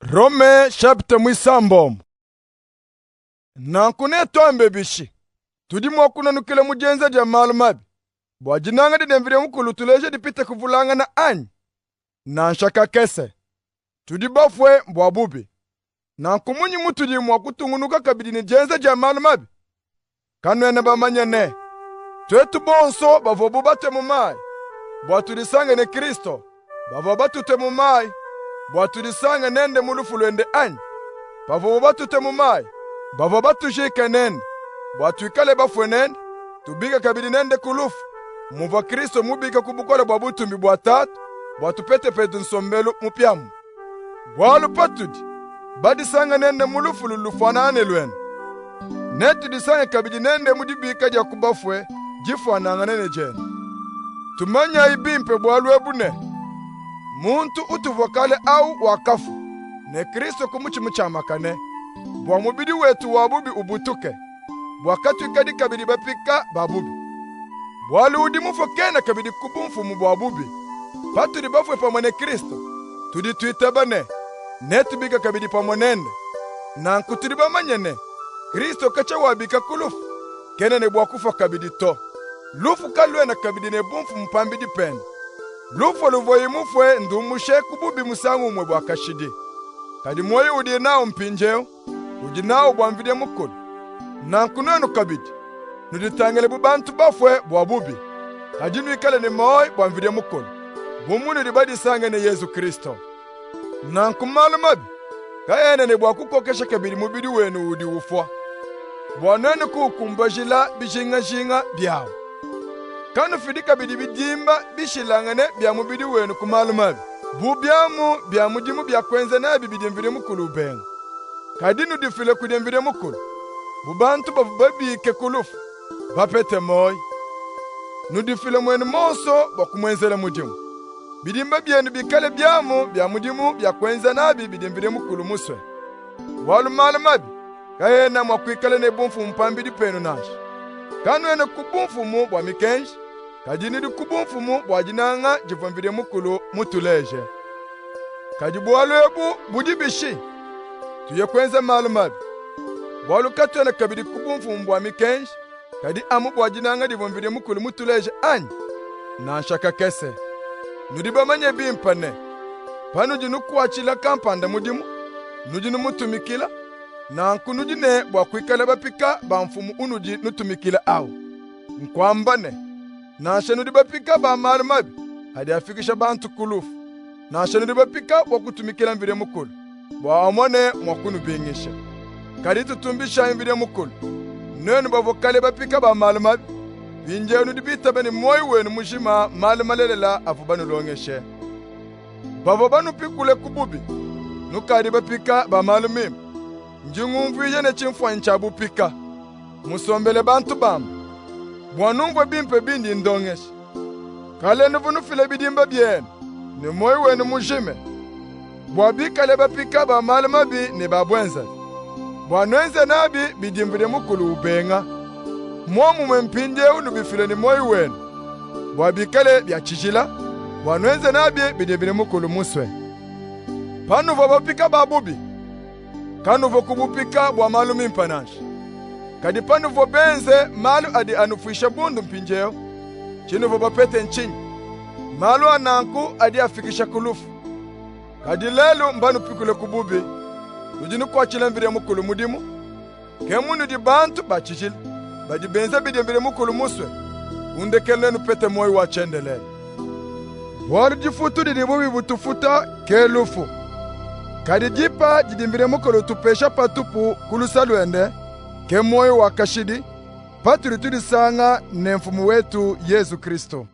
Rome chapter mwisambomo. Nankune tombe bishi. Tudi mwakuna nukile mujenza dia malumabi. Bwajinanga di demvire mukulu tuleje dipite kuvulanga na anyi. Nanshaka kese. Tudi bafwe mbwabubi. Nankumunyi mutudi mwakutungunuka kabidi ni jenza dia malumabi. Kanwene bamanyene. Twetu bonso bavobu bate mumai. Bwatulisange ne Kristo. Bavobu te mumai. Bwatulisanga nende mulufu lwende anyi. Pavobu batute mumai. Bavo batujike nende. Bwatuikale bafwe nende. Tubiga kabidi nende kulufu. Muva Kristo mubiga kubukole bwabutumbi bwatatu. Bwatupete petu nsombelu mupyamu. Bwalu patudi. Badisanga nende mulufu lulufanane lwende. Netu disanga kabidi nende mudibika dia kubafwe. Jifananga nene jene. Tumanya ibimpe bwalu ebune. Muntu utuvokale au wakafu. Ne Kristo kumuchimu chamakane. Bwa mubidi wetu wabubi ubutuke. Bwakatu ikadi kabidi bapika babubi. Bwalu udimufu kena kabidi kubumfu mbuabubi. Patu di bafwe pamone Kristo. Tudi tuitabane. Netu bika kabidi pamonende. Na nkuturiba manyene. Kristo kacha wabika kulufu. Kena ne bwakufa kabidi to. Lufu kalwe na kabidi ne bumfu mpambidi pen. Lufu luvoyi mufwe ndumushe kububi musangu mwe bwakashidi. Kadi moyo udi nao mpinjeo. Udi nao bwamvide mukulu. Na nkunwenu kabidi. Nuditangele bubantu bafwe bwabubi. Kadi nuikale ni moyo bwamvide mukulu. Bumunu dibadi sange ne Yesu Kristo. Na nkumalu mabi. Kayene ne bwakukokesha kabidi mubidi wenu udi ufwa. Bwanenu kukumbajila bijinga biawo. Kanu fidika bidi bidimba bishilangane bya mubidi wenu kumalumabi. Bubyamu bya mudimu bya kwenze na bibidimvire mukulu ubenga. Kadinu difile kudimvire mukulu. Bubantu bababike kulufu. Bapete moy. Nudifile mwenu monso bakumwenzele mudimu. Bidimba byenu bikale byamu bya mudimu bya kwenze na bibidimvire mukulu muswe. Walu malumabi. Kayena mwakwikale ne bumfu mpambidi penu nashi. Kanu ene kubumfumu bwa mikenji. Kajini di kubumfumu bwa jinanga jivamvide mukulu mutuleje. Kajibuwalu ebu budibishi. Tuye kwenze malumabi. Bwalu katu ene kabidi kubumfumu bwa mikenji. Kadi amu bwa jinanga jivamvide mukulu mutuleje anyi. Nanshaka kese. Nudiba manye bimpane. Panu jinu kuachila kampanda mudimu. Nujinu mutumikila. Nanku nujine bwa kuikale bapika bamfumu unuji nutumikila au. Nkwambane. Nashe nudiba pika ba malumabi. Hadi afikisha bantu kulufu. Nashe nudiba pika bwa kutumikila mvide mukulu. Bwa amone mwakunu bingisha. Kadi tutumbisha mvide mukulu. Nenu bavokale bapika ba malumabi. Binje nudibita beni moyo wenu mujima malumalelela afubanu longeshe. Bavobanu pikule kububi. Nukadi bapika ba malumimu. Njingumvu yene chimfwa nchabu pika. Musombele bantu bamu. Bwanungwe bimpe bindi ndongeshi. Kale nufile bidimba byenu. Ni moyo wenu mujime. Bwabika leba pika ba malumabi ni babwenza. Bwanwenze nabi bidimvide mukulu ubenga. Mwomu mwempinde unubifile ni moyo wenu. Bwabikale bya chichila. Bwanwenze nabi bidimvide mukulu muswe. Panu vabapika babubi. Kanu vokubupika bwa malumi mpanashi. Kadi panu vobenze malu adi anufuisha bundu mpinjeo. Chinu vobapete nchinyi. Malu ananku adi afikisha kulufu. Kadi lelu mbanu pikule kububi. Ujinu kwa chilemvire mukulu mudimu. Kemunu di bantu bachichili. Badi benze bidimvire mukulu muswe. Undekelenu pete moyo wachendelele. Waru jifutu didibubi butufuta kelufu. Kadi jipa jidimvire mukulu tupesha patupu kulusalwende. Ke moyo wakashidi. Paturi tudisanga ne mfumu wetu Yesu Kristo.